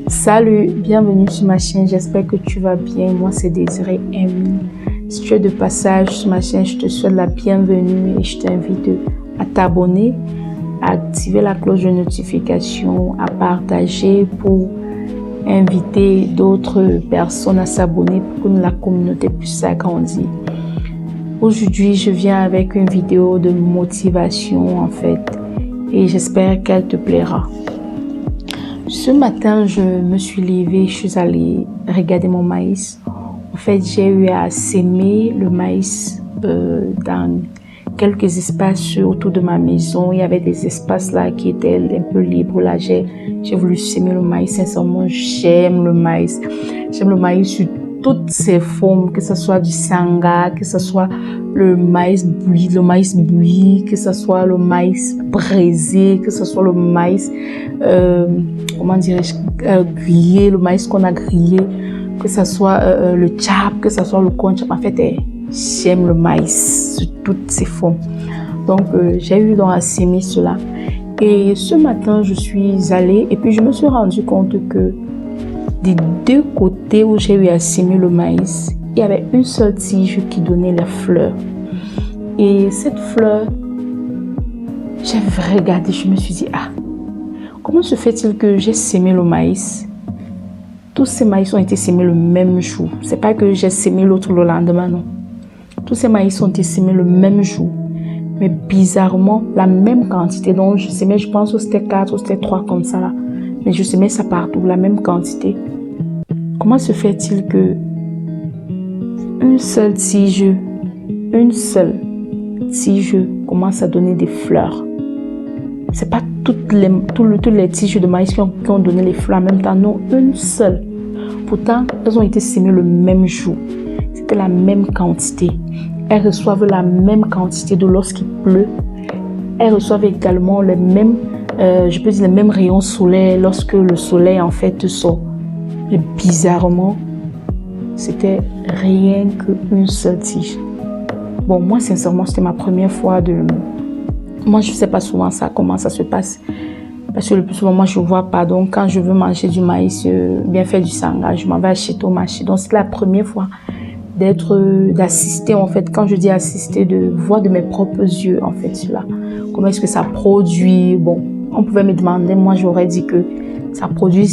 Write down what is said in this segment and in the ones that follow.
Salut, bienvenue sur ma chaîne, j'espère que tu vas bien. Moi c'est Désirée Amy. Si tu es de passage sur ma chaîne, je te souhaite la bienvenue et je t'invite à t'abonner, à activer la cloche de notification, à partager pour inviter d'autres personnes à s'abonner pour que la communauté puisse s'agrandir. Aujourd'hui, je viens avec une vidéo de motivation en fait et j'espère qu'elle te plaira. Ce matin, je me suis levée, je suis allée regarder mon maïs. En fait, j'ai eu à s'aimer le maïs dans quelques espaces autour de ma maison. Il y avait des espaces là qui étaient un peu libres. Là, j'ai voulu s'aimer le maïs. Sincèrement, j'aime le maïs. J'aime le maïs sur toutes ses formes, que ce soit du sanga, que ce soit le maïs bouilli, que ce soit le maïs braisé, que ce soit le maïs, grillé, le maïs qu'on a grillé, que ce soit le tchap, que ce soit le conchap. En fait, j'aime le maïs sur toutes ses formes. Donc, j'ai eu donc à s'aimer cela. Et ce matin, je suis allée et puis je me suis rendu compte que des deux côtés où j'ai eu à s'aimer le maïs, il y avait une seule tige qui donnait la fleur. Et cette fleur, j'ai regardé, je me suis dit, comment se fait-il que j'ai sémé le maïs? Tous ces maïs ont été sémés le même jour. C'est pas que j'ai sémé l'autre le lendemain, non. Tous ces maïs ont été sémés le même jour. Mais bizarrement, la même quantité. Donc, je sémais, je pense que c'était 4 ou c'était 3 comme ça là. Mais je sémais ça partout, la même quantité. Comment se fait-il que une seule tige commence à donner des fleurs? C'est pas toutes les tiges de maïs qui ont donné les fleurs en même temps, non, une seule. Pourtant, elles ont été sémées le même jour. C'était la même quantité. Elles reçoivent la même quantité d'eau lorsqu'il pleut. Elles reçoivent également les mêmes, les mêmes rayons solaires lorsque le soleil en fait sort. Mais bizarrement, c'était rien qu'une seule tige. Bon, moi sincèrement, c'était ma première fois Moi, je ne sais pas souvent comment ça se passe. Parce que le plus souvent, moi, je ne vois pas. Donc, quand je veux manger du maïs, bien fait du sanga, je m'en vais acheter au marché. Donc, c'est la première fois d'assister, en fait. Quand je dis assister, de voir de mes propres yeux, en fait, cela. Comment est-ce que ça produit? Bon, on pouvait me demander, moi, j'aurais dit que ça produit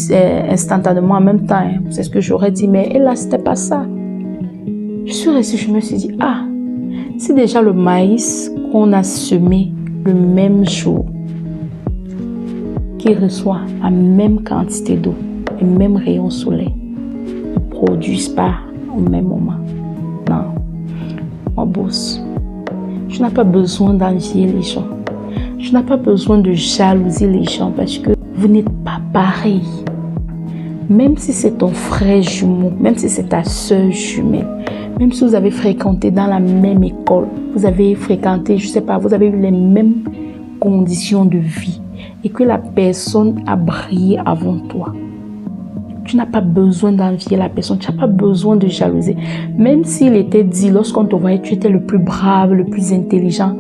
instantanément en même temps. Hein. C'est ce que j'aurais dit. Mais là, c'était pas ça. Je suis restée, je me suis dit, c'est déjà le maïs qu'on a semé le même jour, qui reçoit la même quantité d'eau, les mêmes rayons solaires, ne produisent pas au même moment. Non, mon boss, je n'ai pas besoin d'envier les gens. Je n'ai pas besoin de jalouser les gens parce que vous n'êtes pas pareil. Même si c'est ton frère jumeau, même si c'est ta soeur jumelle, même si vous avez fréquenté dans la même école, vous avez fréquenté, je sais pas, vous avez eu les mêmes conditions de vie et que la personne a brillé avant toi. Tu n'as pas besoin d'envier la personne, tu n'as pas besoin de jalouser. Même s'il était dit, lorsqu'on te voyait, tu étais le plus brave, le plus intelligent,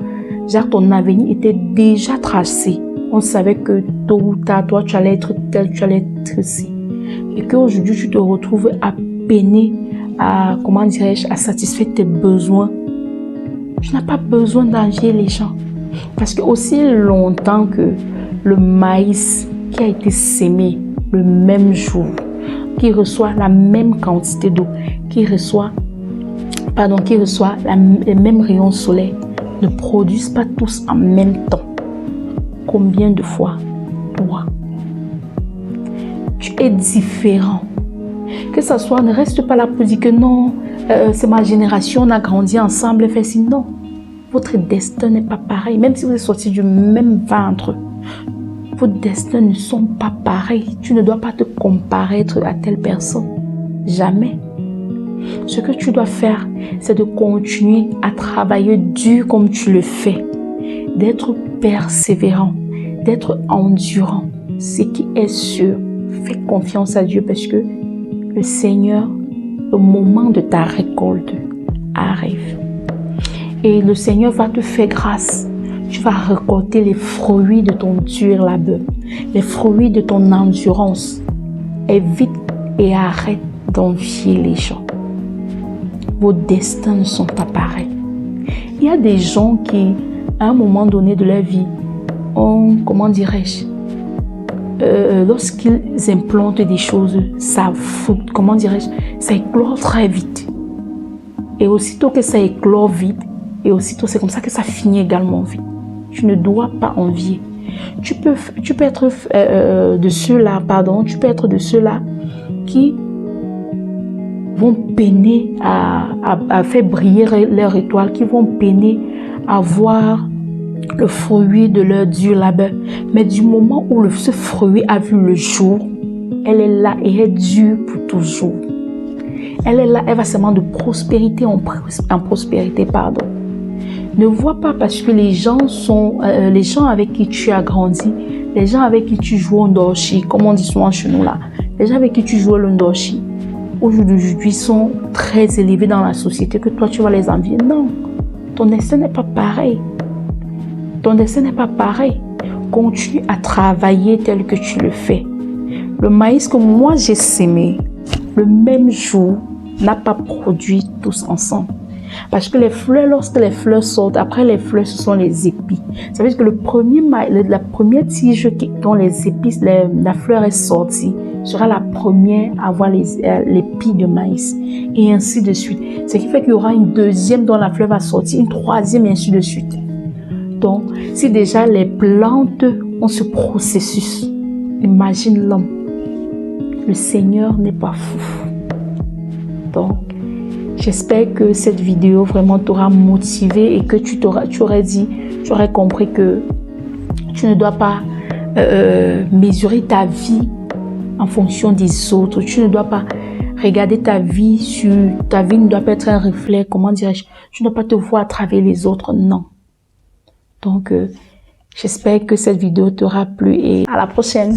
genre ton avenir était déjà tracé. On savait que tôt ou tard, toi, tu allais être tel, tu allais être ci. Et qu'aujourd'hui, tu te retrouves à peiner, à satisfaire tes besoins. Tu n'as pas besoin d'envier les gens. Parce que aussi longtemps que le maïs qui a été sémé le même jour, qui reçoit la même quantité d'eau, qui reçoit les mêmes rayons solaires, ne produisent pas tous en même temps. Combien de fois, toi, tu es différent? Que ça soit, ne reste pas là pour dire que non, c'est ma génération, on a grandi ensemble, fait si non. Votre destin n'est pas pareil. Même si vous êtes sortis du même ventre, vos destins ne sont pas pareils. Tu ne dois pas te comparer à telle personne. Jamais. Ce que tu dois faire, c'est de continuer à travailler dur comme tu le fais. D'être persévérant, d'être endurant. Ce qui est sûr, fais confiance à Dieu parce que le Seigneur, au moment de ta récolte, arrive. Et le Seigneur va te faire grâce. Tu vas récolter les fruits de ton dur labeur, les fruits de ton endurance. Évite et arrête d'envier les gens. Vos destins ne sont pas pareils. Il y a des gens qui, à un moment donné de leur vie, ont, comment dirais-je, lorsqu'ils implantent des choses, ça éclore très vite. Et aussitôt que ça éclore vite, et aussitôt c'est comme ça que ça finit également vite. Tu ne dois pas envier. Tu peux être de ceux-là, tu peux être de ceux-là qui vont peiner à faire briller leur étoile, qui vont peiner à voir le fruit de leur dur labeur. Mais du moment où ce fruit a vu le jour, elle est là et elle dure pour toujours. Elle est là, elle va seulement de prospérité en prospérité, pardon. Ne vois pas parce que les gens avec qui tu as grandi, les gens avec qui tu joues au ndoshi, comme on dit souvent chez nous là, les gens avec qui tu joues au ndoshi, aujourd'hui sont très élevés dans la société, que toi tu vas les envier. Non, ton destin n'est pas pareil. Ton destin n'est pas pareil. Continue à travailler tel que tu le fais. Le maïs que moi j'ai sémé, le même jour, n'a pas produit tous ensemble. Parce que les fleurs, lorsque les fleurs sortent, après les fleurs, ce sont les épis. Ça veut dire que la première tige dont les épis, la fleur est sortie, sera la première à avoir l'épi de maïs. Et ainsi de suite. Ce qui fait qu'il y aura une deuxième dont la fleur va sortir, une troisième et ainsi de suite. Donc, si déjà les plantes ont ce processus, imagine l'homme. Le Seigneur n'est pas fou. Donc, j'espère que cette vidéo vraiment t'aura motivé et que tu aurais compris que tu ne dois pas mesurer ta vie en fonction des autres. Tu ne dois pas regarder ta vie ne doit pas être un reflet, comment dirais-je, tu ne dois pas te voir à travers les autres, non. Donc, j'espère que cette vidéo t'aura plu et à la prochaine.